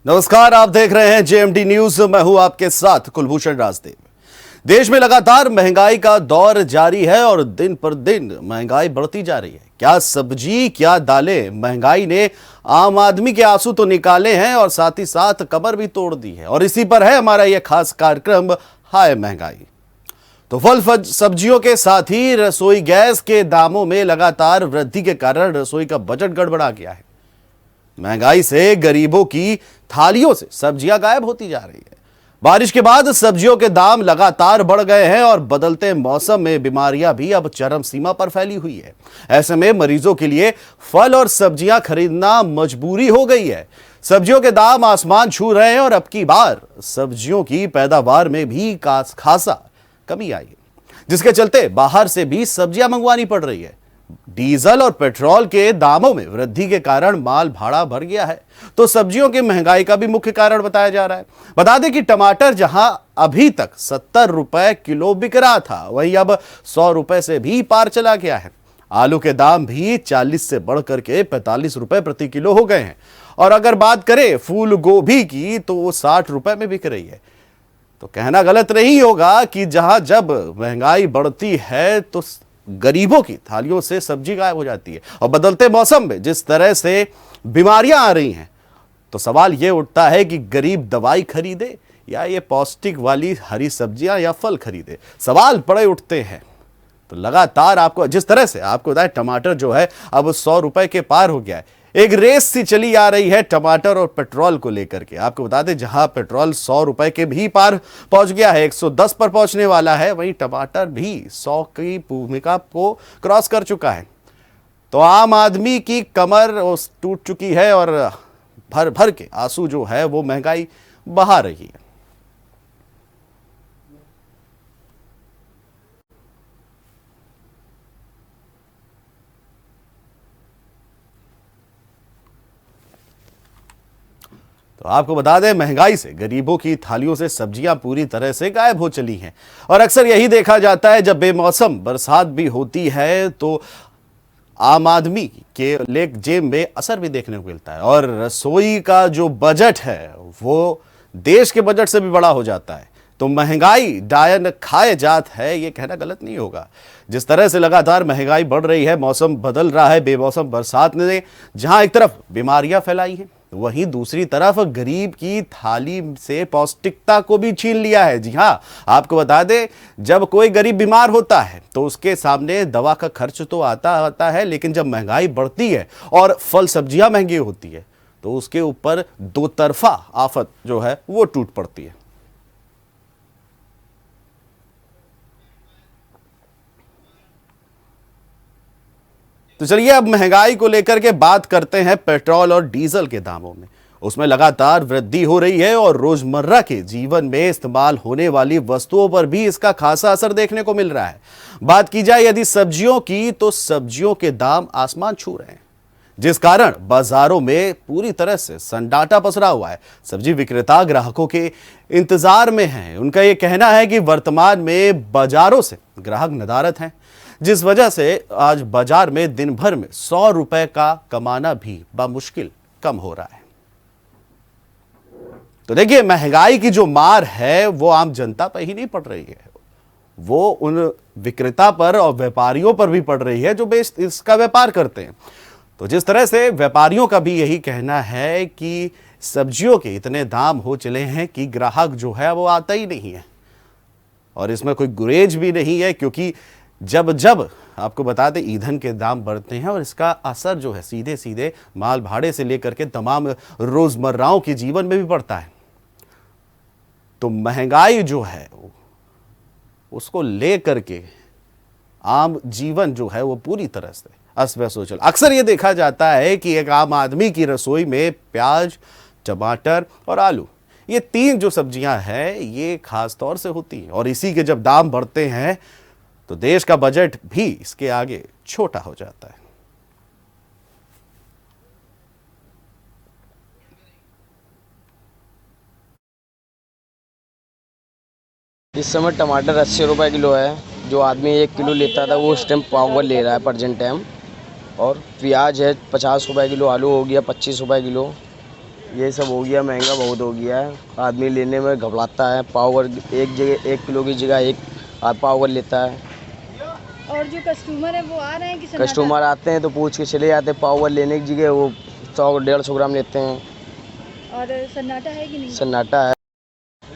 नमस्कार, आप देख रहे हैं जेएमडी न्यूज। मैं हूं आपके साथ कुलभूषण राजदेव। देश में लगातार महंगाई का दौर जारी है और दिन पर दिन महंगाई बढ़ती जा रही है। क्या सब्जी, क्या दालें, महंगाई ने आम आदमी के आंसू तो निकाले हैं और साथ ही साथ कमर भी तोड़ दी है। और इसी पर है हमारा यह खास कार्यक्रम हाय महंगाई। तो फल सब्जियों के साथ ही रसोई गैस के दामों में लगातार वृद्धि के कारण रसोई का बजट गड़बड़ा गया है। महंगाई से गरीबों की थालियों से सब्जियां गायब होती जा रही है। बारिश के बाद सब्जियों के दाम लगातार बढ़ गए हैं और बदलते मौसम में बीमारियां भी अब चरम सीमा पर फैली हुई है। ऐसे में मरीजों के लिए फल और सब्जियां खरीदना मजबूरी हो गई है। सब्जियों के दाम आसमान छू रहे हैं और अब की बार सब्जियों की पैदावार में भी खासा कमी आई है, जिसके चलते बाहर से भी सब्जियां मंगवानी पड़ रही है। डीजल और पेट्रोल के दामों में वृद्धि के कारण माल भाड़ा बढ़ गया है, तो सब्जियों की महंगाई का भी मुख्य कारण बताया जा रहा है। बता दें कि टमाटर जहां अभी तक 70 रुपए किलो बिक रहा था, वहीं अब 100 रुपए से भी पार चला गया है। आलू के दाम भी 40 से बढ़कर के 45 रुपए प्रति किलो हो गए हैं। और अगर बात करें फूल गोभी की, तो वो 60 रुपए में बिक रही है। तो कहना गलत नहीं होगा कि जहां जब महंगाई बढ़ती है तो गरीबों की थालियों से सब्जी गायब हो जाती है। और बदलते मौसम में जिस तरह से बीमारियां आ रही हैं, तो सवाल यह उठता है कि गरीब दवाई खरीदे या ये पौष्टिक वाली हरी सब्जियां या फल खरीदे। सवाल बड़े उठते हैं। तो लगातार आपको जिस तरह से आपको बताया, टमाटर जो है अब 100 रुपए के पार हो गया है। एक रेस सी चली आ रही है टमाटर और पेट्रोल को लेकर के। आपको बता दें, जहां पेट्रोल 100 रुपए के भी पार पहुंच गया है, 110 पर पहुंचने वाला है, वहीं टमाटर भी 100 की भूमिका को क्रॉस कर चुका है। तो आम आदमी की कमर टूट चुकी है और भर भर के आंसू जो है वो महंगाई बहा रही है। तो आपको बता दें, महंगाई से गरीबों की थालियों से सब्जियां पूरी तरह से गायब हो चली हैं। और अक्सर यही देखा जाता है, जब बेमौसम बरसात भी होती है तो आम आदमी के लेग जेब में असर भी देखने को मिलता है। और रसोई का जो बजट है वो देश के बजट से भी बड़ा हो जाता है। तो महंगाई डायन खाए जात है, ये कहना गलत नहीं होगा। जिस तरह से लगातार महंगाई बढ़ रही है, मौसम बदल रहा है, बेमौसम बरसात ने जहां एक तरफ बीमारियां फैलाई हैं, वहीं दूसरी तरफ गरीब की थाली से पौष्टिकता को भी छीन लिया है। जी हां, आपको बता दें, जब कोई गरीब बीमार होता है तो उसके सामने दवा का खर्च तो आता है, लेकिन जब महंगाई बढ़ती है और फल सब्जियां महंगी होती है, तो उसके ऊपर दो तरफा आफत जो है वो टूट पड़ती है। तो चलिए अब महंगाई को लेकर के बात करते हैं पेट्रोल और डीजल के दामों में। उसमें लगातार वृद्धि हो रही है और रोजमर्रा के जीवन में इस्तेमाल होने वाली वस्तुओं पर भी इसका खासा असर देखने को मिल रहा है। बात की जाए यदि सब्जियों की, तो सब्जियों के दाम आसमान छू रहे हैं, जिस कारण बाजारों में पूरी तरह से सन्नाटा पसरा हुआ है। सब्जी विक्रेता ग्राहकों के इंतजार में हैं। उनका यह कहना है कि वर्तमान में बाजारों से ग्राहक नदारद हैं, जिस वजह से आज बाजार में दिन भर में 100 रुपए का कमाना भी बामुश्किल कम हो रहा है। तो देखिए, महंगाई की जो मार है वो आम जनता पर ही नहीं पड़ रही है, वो उन विक्रेता पर और व्यापारियों पर भी पड़ रही है जो इसका व्यापार करते हैं। तो जिस तरह से व्यापारियों का भी यही कहना है कि सब्जियों के इतने दाम हो चले हैं कि ग्राहक जो है वो आता ही नहीं है। और इसमें कोई गुरेज भी नहीं है, क्योंकि जब जब आपको बता दें ईंधन के दाम बढ़ते हैं और इसका असर जो है सीधे सीधे माल भाड़े से लेकर के तमाम रोजमर्राओं के जीवन में भी पड़ता है। तो महंगाई जो है उसको लेकर के आम जीवन जो है वो पूरी तरह से अस्त व्यस्त हो चला। अक्सर ये देखा जाता है कि एक आम आदमी की रसोई में प्याज, टमाटर और आलू, ये तीन जो सब्जियां हैं ये खास तौर से होती हैं। और इसी के जब दाम बढ़ते हैं तो देश का बजट भी इसके आगे छोटा हो जाता है। इस समय टमाटर 80 रुपए किलो है। जो आदमी 1 किलो लेता था वो इस टाइम पाव ले रहा है प्रेजेंट टाइम। और प्याज है 50 रुपए किलो, आलू हो गया 25 रुपए किलो, ये सब हो गया, महंगा बहुत हो गया है। आदमी लेने में घबराता है। पावर एक जगह 1 किलो की जगह 1 पावर लेता है। और जो कस्टमर है वो आ रहे हैं कि सन्नाटा? कस्टमर आते हैं तो पूछ के चले जाते हैं। पावर लेने की जगह वो 100-150 ग्राम लेते हैं। और सन्नाटा है कि नहीं? सन्नाटा है।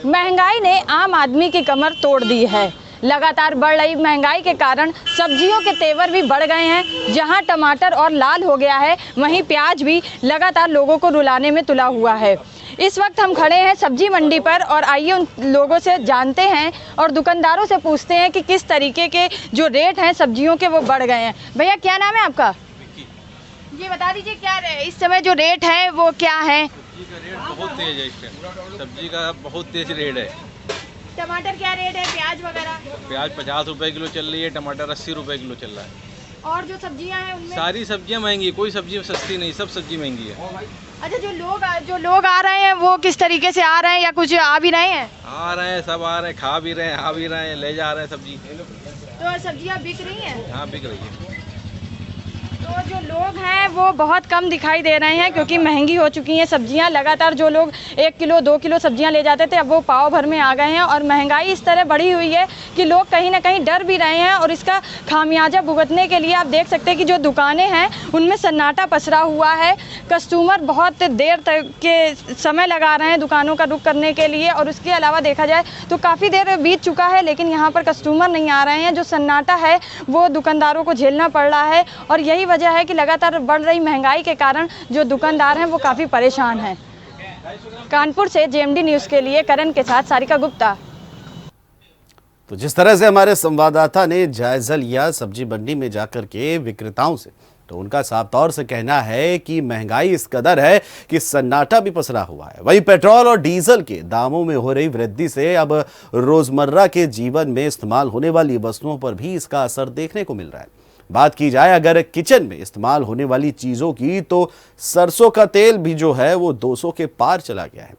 महंगाई ने आम आदमी की कमर तोड़ दी है। लगातार बढ़ रही महंगाई के कारण सब्जियों के तेवर भी बढ़ गए हैं। जहां टमाटर और लाल हो गया है, वहीं प्याज भी लगातार लोगों को रुलाने में तुला हुआ है। इस वक्त हम खड़े हैं सब्जी मंडी पर और आइए उन लोगों से जानते हैं और दुकानदारों से पूछते हैं कि किस तरीके के जो रेट हैं सब्जियों के वो बढ़ गए हैं। भैया क्या नाम है आपका? ये बता दीजिए क्या इस समय जो रेट है वो क्या है? सब्जी का रेट बहुत तेज है इस टाइम। सब्जी का बहुत तेज रेट है। टमाटर क्या रेट है, प्याज वगैरह? प्याज 50 रुपए किलो चल रही है, टमाटर 80 रुपए किलो चल रहा है। और जो सब्जियां हैं उनमें? सारी सब्जियां महंगी है, कोई सब्जी सस्ती नहीं, सब सब्जी महंगी है। अच्छा, जो लोग आ रहे हैं वो किस तरीके से आ रहे हैं या कुछ आ भी रहे हैं? आ रहे हैं, सब आ रहे हैं, खा भी रहे हैं, आ भी रहे हैं, ले जा रहे हैं सब्जी। तो सब्जियां बिक रही हैं? हाँ, बिक रही है। तो जो लोग हैं वो बहुत कम दिखाई दे रहे हैं क्योंकि महंगी हो चुकी हैं सब्जियां। लगातार जो लोग 1 किलो 2 किलो सब्जियां ले जाते थे अब वो पाव भर में आ गए हैं और महंगाई इस तरह बढ़ी हुई है कि लोग कहीं ना कहीं डर भी रहे हैं और इसका खामियाजा भुगतने के लिए आप देख सकते हैं कि जो दुकानें हैं उनमें सन्नाटा पसरा हुआ है। कस्टमर बहुत देर तक के समय लगा रहे हैं दुकानों का रुख करने के लिए और उसके अलावा देखा जाए तो काफ़ी देर बीत चुका है लेकिन यहाँ पर कस्टमर नहीं आ रहे हैं। जो सन्नाटा है वो दुकानदारों को झेलना पड़ रहा है और यही वजह है कि लगातार बढ़ रही महंगाई के कारण जो दुकानदार हैं वो काफ़ी परेशान हैं। कानपुर से जेएमडी न्यूज़ के लिए करण के साथ सारिका गुप्ता। तो जिस तरह से हमारे संवाददाता ने जायजा लिया सब्जी मंडी में जाकर के विक्रेताओं से, तो उनका साफ तौर से कहना है कि महंगाई इस कदर है कि सन्नाटा भी पसरा हुआ है। वहीं पेट्रोल और डीजल के दामों में हो रही वृद्धि से अब रोजमर्रा के जीवन में इस्तेमाल होने वाली वस्तुओं पर भी इसका असर देखने को मिल रहा है। बात की जाए अगर किचन में इस्तेमाल होने वाली चीजों की, तो सरसों का तेल भी जो है वो 200 के पार चला गया है।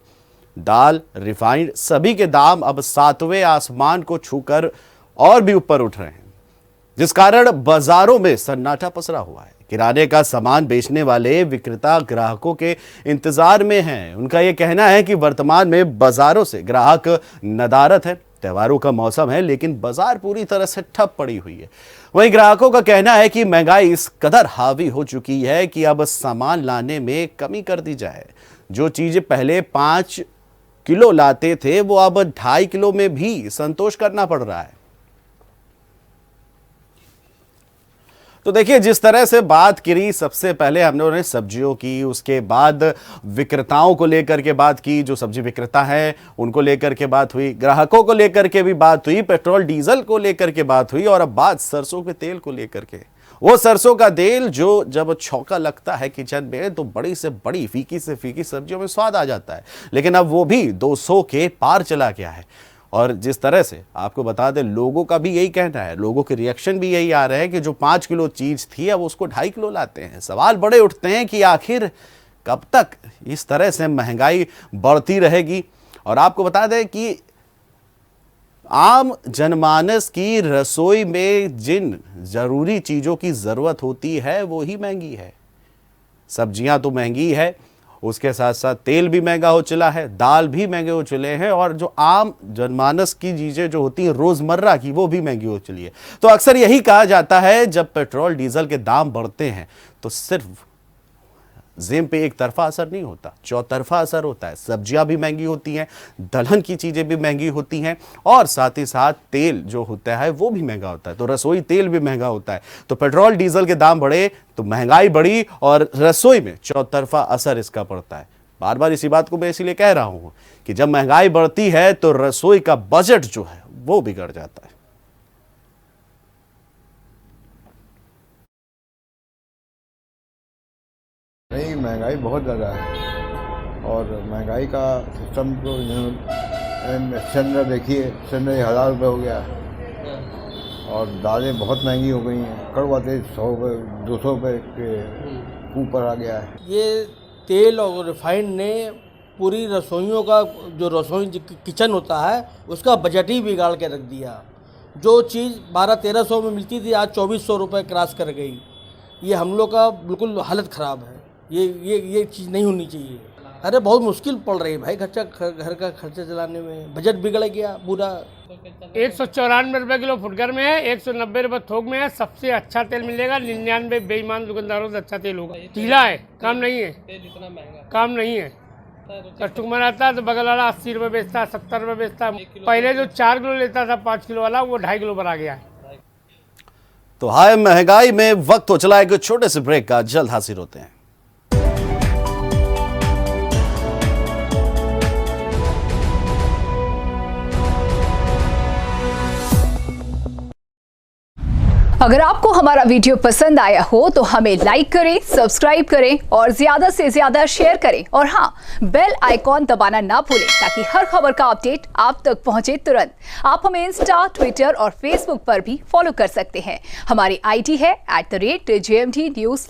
दाल, रिफाइंड सभी के दाम अब 7वें आसमान को छूकर और भी ऊपर उठ रहे हैं, जिस कारण बाजारों में सन्नाटा पसरा हुआ है। किराने का सामान बेचने वाले विक्रेता ग्राहकों के इंतजार में हैं। उनका यह कहना है कि वर्तमान में बाजारों से ग्राहक नदारत है। त्योहारों का मौसम है लेकिन बाजार पूरी तरह से ठप पड़ी हुई है। वहीं ग्राहकों का कहना है कि महंगाई इस कदर हावी हो चुकी है कि अब सामान लाने में कमी कर दी जाए। जो चीजें पहले 5 किलो लाते थे वो अब 2.5 किलो में भी संतोष करना पड़ रहा है। तो देखिए, जिस तरह से बात करी, सबसे पहले हम लोगों ने सब्जियों की, उसके बाद विक्रेताओं को लेकर के बात की, जो सब्जी विक्रेता हैं उनको लेकर के बात हुई, ग्राहकों को लेकर के भी बात हुई, पेट्रोल डीजल को लेकर के बात हुई और अब बात सरसों के तेल को लेकर के। वो सरसों का तेल जो जब छौंका लगता है किचन में तो बड़ी से बड़ी फीकी से फीकी सब्जियों में स्वाद आ जाता है, लेकिन अब वो भी 200 के पार चला गया है। और जिस तरह से आपको बता दें, लोगों का भी यही कहना है, लोगों के रिएक्शन भी यही आ रहे हैं कि जो 5 किलो चीज़ थी अब उसको 2.5 किलो लाते हैं। सवाल बड़े उठते हैं कि आखिर कब तक इस तरह से महंगाई बढ़ती रहेगी। और आपको बता दें कि आम जनमानस की रसोई में जिन ज़रूरी चीज़ों की ज़रूरत होती है वो ही महंगी है। सब्जियां तो महंगी है, उसके साथ साथ तेल भी महंगा हो चला है, दाल भी महंगे हो चले हैं और जो आम जनमानस की चीज़ें जो होती हैं रोज़मर्रा की वो भी महंगी हो चली है। तो अक्सर यही कहा जाता है जब पेट्रोल डीजल के दाम बढ़ते हैं तो सिर्फ जेब पे एक तरफा असर नहीं होता, चौतरफा असर होता है। सब्जियां भी महंगी होती हैं, दलहन की चीज़ें भी महंगी होती हैं और साथ ही साथ तेल जो होता है वो भी महंगा होता है। तो रसोई तेल भी महंगा होता है। तो पेट्रोल डीजल के दाम बढ़े तो महंगाई बढ़ी और रसोई में चौतरफा असर इसका पड़ता है। बार बार इसी बात को मैं इसीलिए कह रहा हूँ कि जब महंगाई बढ़ती है तो रसोई का बजट जो है वो बिगड़ जाता है। नहीं, महंगाई बहुत ज़्यादा है और महंगाई का सिस्टम तो सिलेंडर देखिए, सिलेंडर 1000 रुपये हो गया और दालें बहुत महंगी हो गई हैं। कड़वा तेल 100 रुपये 200 रुपये के ऊपर आ गया है। ये तेल और रिफाइंड ने पूरी रसोइयों का जो रसोई किचन होता है उसका बजट ही बिगाड़ के रख दिया। जो चीज़ 1200-1300 में मिलती थी आज 2400 रुपये क्रॉस कर गई। ये हम लोग का बिल्कुल हालत ख़राब है। ये चीज़ नहीं होनी चाहिए। अरे बहुत मुश्किल पड़ रही है भाई, घर का खर्चा चलाने में, बजट बिगड़ गया पूरा। 194 रुपये किलो फुटकर में है, 190 रुपये थोक में है। सबसे अच्छा तेल मिलेगा, 99 बेईमान दुकानदारों से अच्छा तेल होगा। ढीला है, काम नहीं है, काम नहीं है। कस्टमर आता है तो बगल वाला 80 रुपये बेचता है, 70 रुपये बेचता है। पहले जो 4 किलो लेता था 5 किलो वाला, वो 2.5 किलो पर आ गया है। तो हाय महंगाई में वक्त हो चला एक छोटे से ब्रेक का, जल्द हाजिर होते हैं। अगर आपको हमारा वीडियो पसंद आया हो तो हमें लाइक करें, सब्सक्राइब करें और ज्यादा से ज्यादा शेयर करें। और हाँ, बेल आइकॉन दबाना ना भूलें ताकि हर खबर का अपडेट आप तक पहुंचे तुरंत। आप हमें इंस्टा, ट्विटर और फेसबुक पर भी फॉलो कर सकते हैं। हमारी आईडी है @JMT News